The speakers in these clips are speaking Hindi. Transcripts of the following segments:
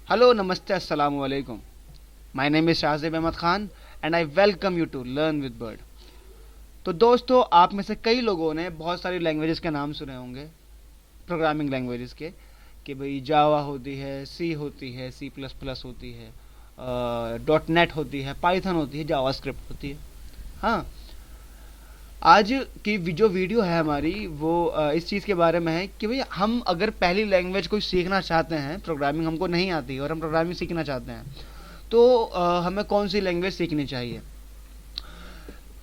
Hello, Namaste, Assalamu alaikum. My name is Shahzeb Ahmad Khan and I welcome you to Learn with Bird. तो दोस्तों, आप में से कई लोगों ने बहुत सारी लैंग्वेजेस के नाम सुने होंगे, प्रोग्रामिंग लैंग्वेजेस के, कि भाई जावा होती है, सी होती है, सी प्लस प्लस होती है, डॉट नेट होती है, पाइथन होती है, जावास्क्रिप्ट होती है। हाँ, आज की जो वीडियो है हमारी वो इस चीज़ के बारे में है कि भाई हम अगर पहली लैंग्वेज कोई सीखना चाहते हैं, प्रोग्रामिंग हमको नहीं आती और हम प्रोग्रामिंग सीखना चाहते हैं, तो हमें कौन सी लैंग्वेज सीखनी चाहिए।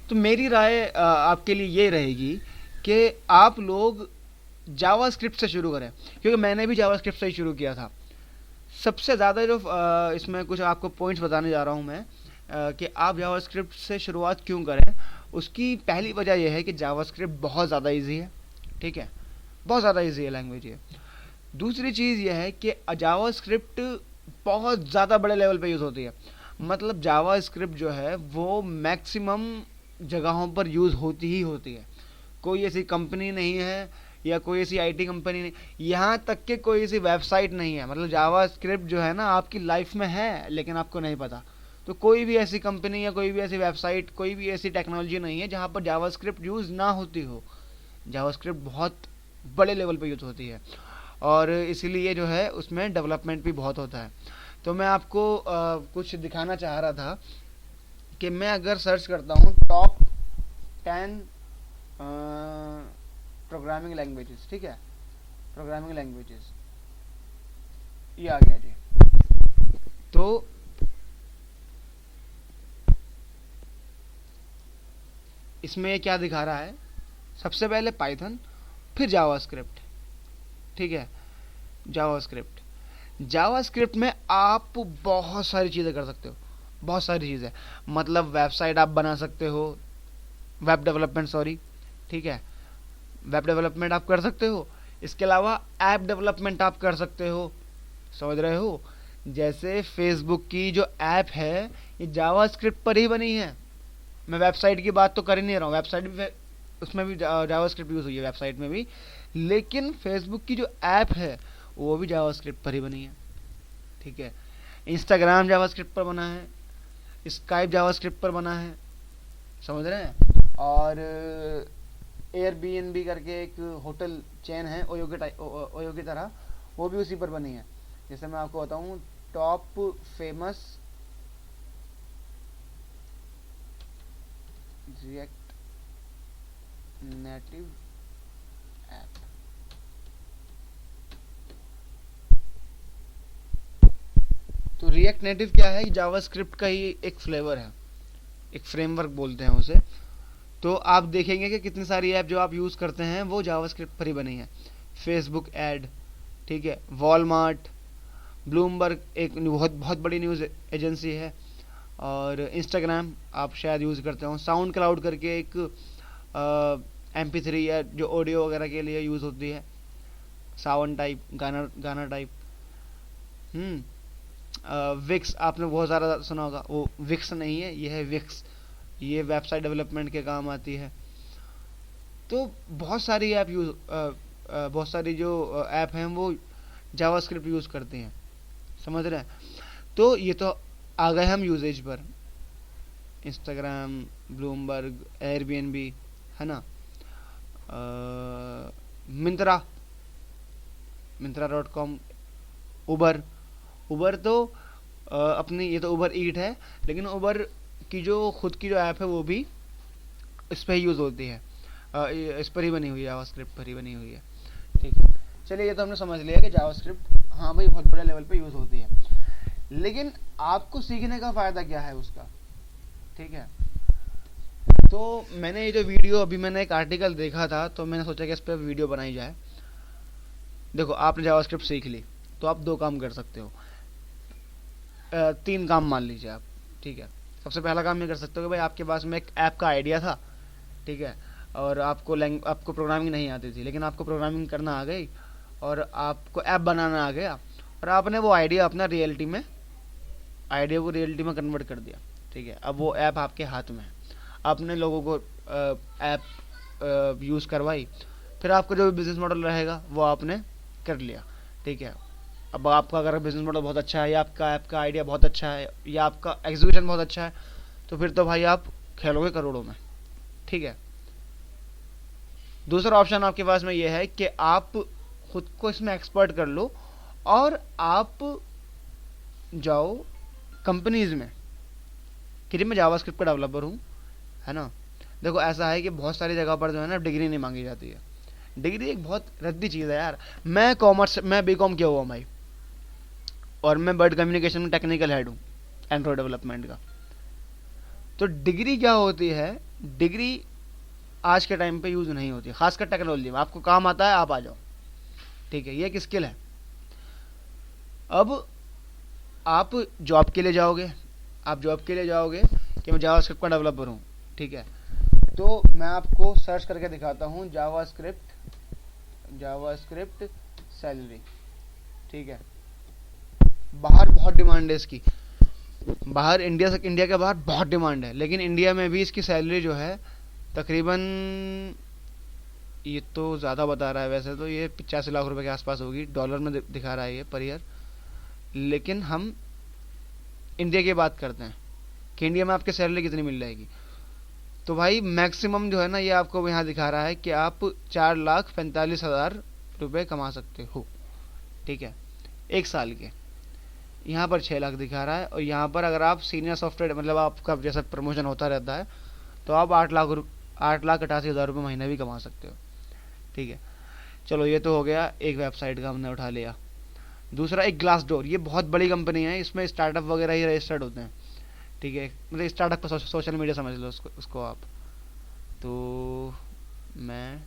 तो मेरी राय आपके लिए ये रहेगी कि आप लोग जावास्क्रिप्ट से शुरू करें, क्योंकि मैंने भी जावास्क्रिप्ट से ही शुरू किया था। सबसे ज़्यादा जो इसमें कुछ आपको पॉइंट्स बताने जा रहा हूँ मैं, कि आप जावास्क्रिप्ट से शुरुआत क्यों करें। उसकी पहली वजह यह है कि जावास्क्रिप्ट बहुत ज़्यादा इजी है, ठीक है, बहुत ज़्यादा इजी है लैंग्वेज ये। दूसरी चीज़ यह है कि जावास्क्रिप्ट बहुत ज़्यादा बड़े लेवल पे यूज़ होती है। मतलब जावास्क्रिप्ट जो है वो मैक्सिमम जगहों पर यूज़ होती ही होती है। कोई ऐसी कंपनी नहीं है या कोई ऐसी आईटी कंपनी नहीं, यहाँ तक कि कोई ऐसी वेबसाइट नहीं है, मतलब जावास्क्रिप्ट जो है ना आपकी लाइफ में है लेकिन आपको नहीं पता। तो कोई भी ऐसी कंपनी या कोई भी ऐसी वेबसाइट, कोई भी ऐसी टेक्नोलॉजी नहीं है जहाँ पर जावास्क्रिप्ट यूज़ ना होती हो। जावास्क्रिप्ट बहुत बड़े लेवल पर यूज़ होती है और इसीलिए जो है उसमें डेवलपमेंट भी बहुत होता है। तो मैं आपको कुछ दिखाना चाह रहा था कि मैं अगर सर्च करता हूँ टॉप 10 प्रोग्रामिंग लैंग्वेजेस, ठीक है, प्रोग्रामिंग लैंग्वेजेस, ये आ गया जी। तो इसमें ये क्या दिखा रहा है, सबसे पहले पाइथन, फिर जावास्क्रिप्ट, ठीक है। जावास्क्रिप्ट जावास्क्रिप्ट में आप बहुत सारी चीज़ें कर सकते हो, बहुत सारी चीज़ें। मतलब वेबसाइट आप बना सकते हो, वेब डेवलपमेंट, सॉरी, ठीक है, वेब डेवलपमेंट आप कर सकते हो। इसके अलावा ऐप डेवलपमेंट आप कर सकते हो, समझ रहे हो। जैसे फेसबुक की जो ऐप है ये जावास्क्रिप्ट पर ही बनी है। मैं वेबसाइट की बात तो कर ही नहीं रहा हूँ, वेबसाइट भी उसमें भी जावास्क्रिप्ट यूज़ हुई है, वेबसाइट में भी। लेकिन फेसबुक की जो ऐप है वो भी जावास्क्रिप्ट पर ही बनी है, ठीक है। इंस्टाग्राम जावास्क्रिप्ट पर बना है, स्काइप जावास्क्रिप्ट पर बना है, समझ रहे हैं। और एयरबीएनबी करके एक होटल चेन है ओयो की तरह, वो भी उसी पर बनी है। जैसे मैं आपको बताऊं, top famous react native app. तो रिएक्ट नेटिव क्या है, जावास्क्रिप्ट का ही एक फ्लेवर है, एक फ्रेमवर्क बोलते हैं उसे। तो आप देखेंगे कि कितनी सारी ऐप जो आप यूज़ करते हैं वो जावास्क्रिप्ट पर ही बनी है। फेसबुक ऐड, ठीक है, वॉलमार्ट, ब्लूमबर्ग एक बहुत बहुत बड़ी न्यूज़ एजेंसी है, और इंस्टाग्राम आप शायद यूज़ करते हो। साउंड क्लाउड करके एक MP3 या जो ऑडियो वगैरह के लिए यूज़ होती है, सावन टाइप, गाना गाना टाइप। विक्स आपने बहुत ज़्यादा सुना होगा, वो विक्स नहीं है, ये है विक्स, ये वेबसाइट डेवलपमेंट के काम आती है। तो बहुत सारी ऐप बहुत सारी जो ऐप हैं वो जावास्क्रिप्ट यूज़ करती हैं, समझ रहे हैं। तो ये तो आ गए हम यूजेज पर, इंस्टाग्राम, ब्लूमबर्ग, एयरबीएनबी, है ना। मिंत्रा, मिंत्रा.com, उबर, उबर तो अपनी, ये तो उबर ईट है, लेकिन उबर की जो खुद की जो ऐप है वो भी इस पर ही यूज़ होती है, इस पर ही बनी हुई है, जावास्क्रिप्ट पर ही बनी हुई है, ठीक है। चलिए, ये तो हमने समझ लिया कि जावास्क्रिप्ट हाँ भाई बहुत बड़े लेवल पे यूज़ होती है। लेकिन आपको सीखने का फ़ायदा क्या है उसका, ठीक है। तो मैंने ये जो वीडियो, अभी मैंने एक आर्टिकल देखा था तो मैंने सोचा कि इस पर वीडियो बनाई जाए। देखो, आपने जावास्क्रिप्ट सीख ली तो आप दो काम कर सकते हो, तीन काम मान लीजिए आप, ठीक है। सबसे पहला काम ये कर सकते हो कि भाई आपके पास में एक ऐप का आइडिया था, ठीक है, और आपको प्रोग्रामिंग नहीं आती थी, लेकिन आपको प्रोग्रामिंग करना आ गई और आपको ऐप बनाना आ गया, और आपने वो आइडिया को रियलिटी में कन्वर्ट कर दिया, ठीक है। अब वो ऐप आपके हाथ में है, आपने लोगों को ऐप यूज़ करवाई, फिर आपका जो भी बिजनेस मॉडल रहेगा वो आपने कर लिया, ठीक है। अब आपका अगर बिजनेस मॉडल बहुत अच्छा है, या आपका ऐप का आइडिया बहुत अच्छा है, या आपका एग्जीक्यूशन बहुत अच्छा है, तो फिर तो भाई आप खेलोगे करोड़ों में। ठीक है। दूसरा ऑप्शन आपके पास में ये है कि आप खुद को इसमें एक्सपर्ट कर लो और आप जाओ कंपनीज में कि जी मैं जावास्क्रिप्ट का डेवलपर हूँ, है ना। देखो ऐसा है कि बहुत सारी जगह पर जो है ना डिग्री नहीं मांगी जाती है। डिग्री एक बहुत रद्दी चीज़ है यार। मैं बीकॉम किया हुआ भाई, और मैं बर्ड कम्युनिकेशन में टेक्निकल हेड हूँ एंड्रॉयड डेवलपमेंट का। तो डिग्री क्या होती है, डिग्री आज के टाइम पे यूज़ नहीं होती, खासकर टेक्नोलॉजी में। आपको काम आता है, आप आ जाओ, ठीक है, ये एक स्किल है। अब आप जॉब के लिए जाओगे, आप जॉब के लिए जाओगे कि मैं जावास्क्रिप्ट का डेवलपर हूँ, ठीक है। तो मैं आपको सर्च करके दिखाता हूँ जावास्क्रिप्ट सैलरी, ठीक है। बाहर बहुत डिमांड है इसकी, बाहर इंडिया के बाहर बहुत डिमांड है, लेकिन इंडिया में भी इसकी सैलरी जो है तकरीबन, ये तो ज़्यादा बता रहा है वैसे तो, ये 85 लाख रुपए के आसपास होगी, डॉलर में दिखा रहा है ये पर ईयर। लेकिन हम इंडिया की बात करते हैं कि इंडिया में आपकी सैलरी कितनी मिल जाएगी। तो भाई मैक्सिमम जो है ना, ये आपको यहाँ दिखा रहा है कि आप 4,45,000 रुपये कमा सकते हो, ठीक है, एक साल के। यहाँ पर 6 लाख दिखा रहा है, और यहाँ पर अगर आप सीनियर सॉफ्टवेयर, मतलब आपका जैसा प्रमोशन होता रहता है, तो आप 8,88,000 रुपये महीने भी कमा सकते हो, ठीक है। चलो ये तो हो गया एक वेबसाइट का हमने उठा लिया। दूसरा एक ग्लासडोर, ये बहुत बड़ी कंपनी है, इसमें स्टार्टअप वगैरह ही रजिस्टर्ड होते हैं, ठीक है। मतलब स्टार्टअप का सोशल मीडिया समझ लो उसको आप। तो मैं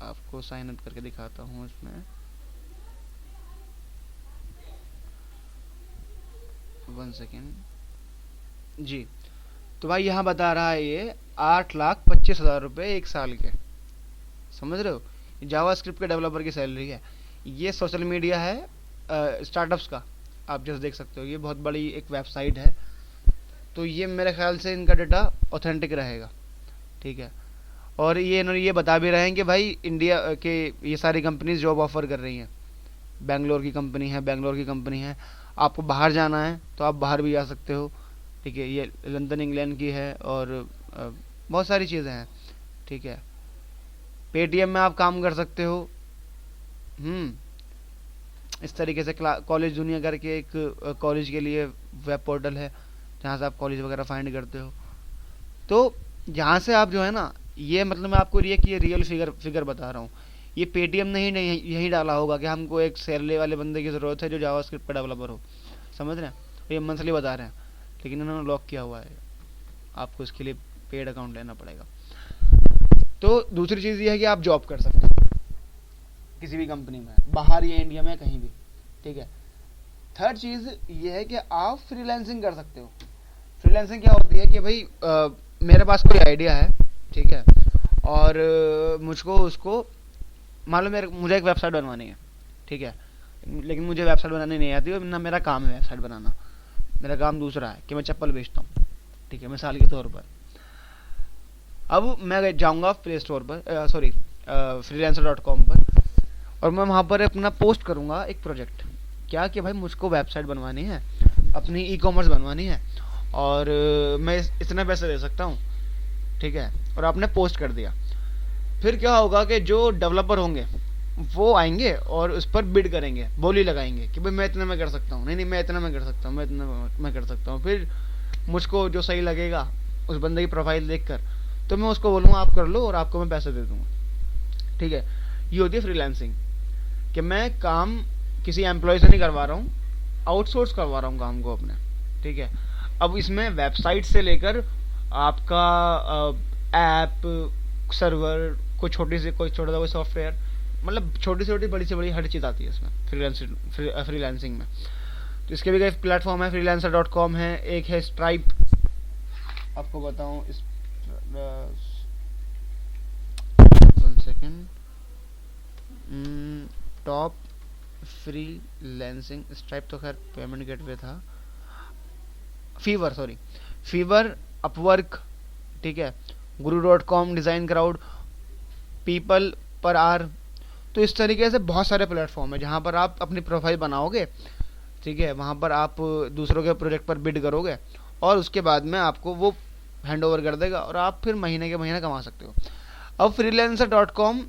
आपको साइन अप करके दिखाता हूँ इसमें, 1 सेकेंड जी। तो भाई यहाँ बता रहा है ये 8,25,000 रुपये एक साल के, समझ रहे हो। जावास्क्रिप्ट के डेवलपर की सैलरी है। ये सोशल मीडिया है स्टार्टअप्स का, आप जैसे देख सकते हो, ये बहुत बड़ी एक वेबसाइट है। तो ये मेरे ख्याल से इनका डाटा ऑथेंटिक रहेगा, ठीक है। और ये इन्होंने ये बता भी रहे हैं कि भाई इंडिया के ये सारी कंपनीज जॉब ऑफर कर रही हैं। बेंगलोर की कंपनी है, आपको बाहर जाना है तो आप बाहर भी जा सकते हो, ठीक है। ये लंदन इंग्लैंड की है, और बहुत सारी चीज़ें हैं, ठीक है। पेटीएम में आप काम कर सकते हो। इस तरीके से कॉलेज दुनिया करके एक कॉलेज के लिए वेब पोर्टल है, जहाँ से आप कॉलेज वगैरह फाइंड करते हो। तो यहाँ से आप जो है ना, ये मतलब मैं आपको ये रियल फिगर बता रहा हूँ। ये पेटीएम ने ही नहीं यही डाला होगा कि हमको एक सैलरी वाले बंदे की ज़रूरत है जो जावास्क्रिप्ट का डेवलपर हो, समझ रहे हैं। ये मंथली बता रहे हैं, लेकिन इन्होंने लॉक किया हुआ है, आपको इसके लिए पेड अकाउंट लेना पड़ेगा। तो दूसरी चीज़ ये है कि आप जॉब कर सकते हो किसी भी कंपनी में, बाहर या इंडिया में, कहीं भी, ठीक है। थर्ड चीज़ ये है कि आप फ्रीलांसिंग कर सकते हो। फ्रीलांसिंग क्या होती है कि भाई मेरे पास कोई आइडिया है, ठीक है, और मुझको उसको मान लो मुझे एक वेबसाइट बनवानी है, ठीक है, लेकिन मुझे वेबसाइट बनानी नहीं आती, और ना मेरा काम है वेबसाइट बनाना। मेरा काम दूसरा है कि मैं चप्पल बेचता हूँ, ठीक है, मिसाल के तौर पर। अब मैं जाऊँगा प्ले स्टोर पर, सॉरी freelancer.com पर, और मैं वहाँ पर अपना पोस्ट करूँगा एक प्रोजेक्ट, क्या कि भाई मुझको वेबसाइट बनवानी है, अपनी ई-कॉमर्स बनवानी है, और मैं इतने पैसे दे सकता हूँ, ठीक है। और आपने पोस्ट कर दिया, फिर क्या होगा कि जो डेवलपर होंगे वो आएंगे और उस पर बिड करेंगे, बोली लगाएंगे कि भाई मैं इतने में कर सकता हूँ, नहीं मैं इतने में कर सकता हूँ, मैं इतने में कर सकता हूँ। फिर मुझको जो सही लगेगा उस बंदे की प्रोफाइल देखकर, तो मैं उसको बोलूँगा आप कर लो और आपको मैं पैसे दे दूँगा, ठीक है। ये होती है फ्रीलांसिंग, कि मैं काम किसी एम्प्लॉय से नहीं करवा रहा हूँ, आउटसोर्स करवा रहा हूँ काम को अपने, ठीक है। अब इसमें वेबसाइट से लेकर आपका ऐप, सर्वर, कोई छोटा सा कोई सॉफ्टवेयर, मतलब छोटी से छोटी बड़ी से बड़ी हर चीज़ आती है इसमें फ्रीलांसिंग में। तो इसके भी कई प्लेटफॉर्म है, freelancer.com है, एक है स्ट्राइप, आपको बताऊँ इस 1 सेकेंड, टॉप फ्रीलांसिंग, स्ट्राइप तो खैर पेमेंट गेटवे था, फीवर, अपवर्क, ठीक है, guru.com, design crowd, people, per hour. तो इस तरीके से बहुत सारे प्लेटफॉर्म है जहाँ पर आप अपनी प्रोफाइल बनाओगे, ठीक है, वहाँ पर आप दूसरों के प्रोजेक्ट पर बिड करोगे और उसके बाद में आपको वो हैंड ओवर कर देगा और आप फिर महीने के महीना कमा सकते हो। अब freelancer.com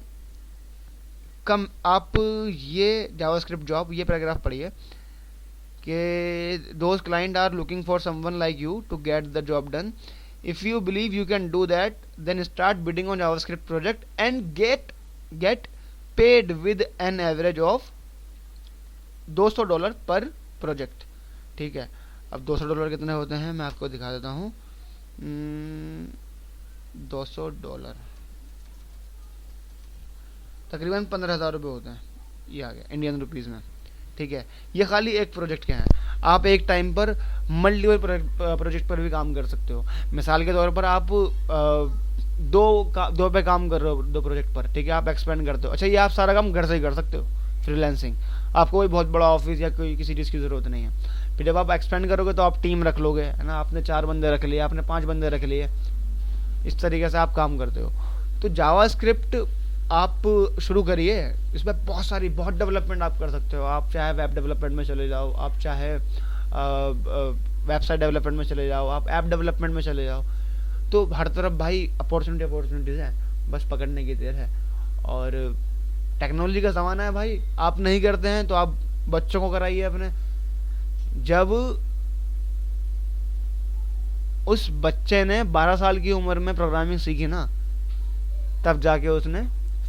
कम आप ये जावास्क्रिप्ट जॉब, ये पैराग्राफ पढ़िए कि those client are looking for someone like you to get the job done. If you believe you can do that then start bidding on JavaScript project and get paid with an average of $200 per project. ठीक है, अब $200 कितने होते हैं मैं आपको दिखा देता हूँ। $200 तकरीबन 15,000 रुपये होते हैं, ये आ गया इंडियन रुपीज़ में। ठीक है, ये खाली एक प्रोजेक्ट के हैं। आप एक टाइम पर मल्टीपल प्रोजेक्ट पर भी काम कर सकते हो। मिसाल के तौर पर आप दो पे काम कर रहे हो, 2 प्रोजेक्ट पर, ठीक है, आप एक्सपेंड करते हो। अच्छा, ये आप सारा काम घर से ही कर सकते हो, फ्रीलांसिंग। आपको कोई बहुत बड़ा ऑफिस या कोई किसी चीज़ की ज़रूरत नहीं है। फिर जब आप एक्सपेंड करोगे तो आप टीम रख लोगे, है ना, आपने 4 बंदे रख लिए, आपने 5 बंदे रख लिए, इस तरीके से आप काम करते हो। तो जावास्क्रिप्ट आप शुरू करिए, इसमें बहुत डेवलपमेंट आप कर सकते हो। आप चाहे वेब डेवलपमेंट में चले जाओ, आप चाहे वेबसाइट डेवलपमेंट में चले जाओ, आप ऐप डेवलपमेंट में चले जाओ। तो हर तरफ भाई अपॉर्चुनिटीज़ है, बस पकड़ने की देर है। और टेक्नोलॉजी का ज़माना है भाई, आप नहीं करते हैं तो आप बच्चों को कराइए अपने। जब उस बच्चे ने 12 साल की उम्र में प्रोग्रामिंग सीखी ना, तब जाके उसने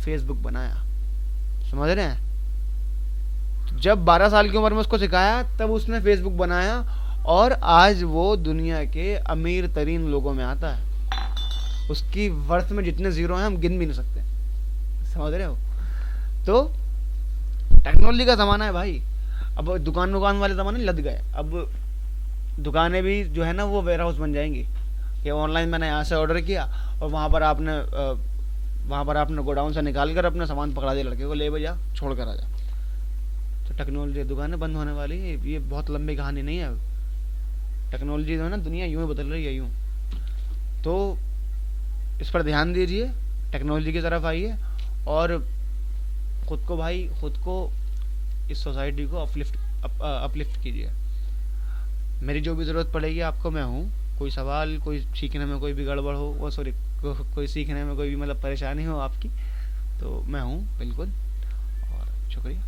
फेसबुक बनाया, समझ रहे हैं। जब 12 साल की उम्र में उसको सिखाया तब उसने फेसबुक बनाया और आज वो दुनिया के अमीर तरीन लोगों में आता है। उसकी वर्थ में जितने जीरो हैं हम गिन भी नहीं सकते, समझ रहे हो। तो टेक्नोलॉजी का ज़माना है भाई। अब दुकान वाले ज़माने लद गए, अब दुकानें भी जो है ना वो वेयर हाउस बन जाएंगी कि ऑनलाइन मैंने यहाँ से ऑर्डर किया और वहाँ पर आपने गोडाउन से निकाल कर अपना सामान पकड़ा दिया, लड़के को ले भैया छोड़ कर आ जा। तो टेक्नोलॉजी, दुकानें बंद होने वाली है, ये बहुत लंबी कहानी नहीं है। टेक्नोलॉजी जो है ना, दुनिया यूँ ही बदल रही है, यूँ। तो इस पर ध्यान दीजिए, टेक्नोलॉजी की तरफ आइए और खुद को इस सोसाइटी को अपलिफ्ट कीजिए। मेरी जो भी ज़रूरत पड़ेगी आपको मैं हूँ। कोई सवाल, कोई सीखने में कोई भी गड़बड़ हो, वो सॉरी कोई सीखने में कोई भी मतलब परेशानी हो आपकी, तो मैं हूँ बिल्कुल। और शुक्रिया।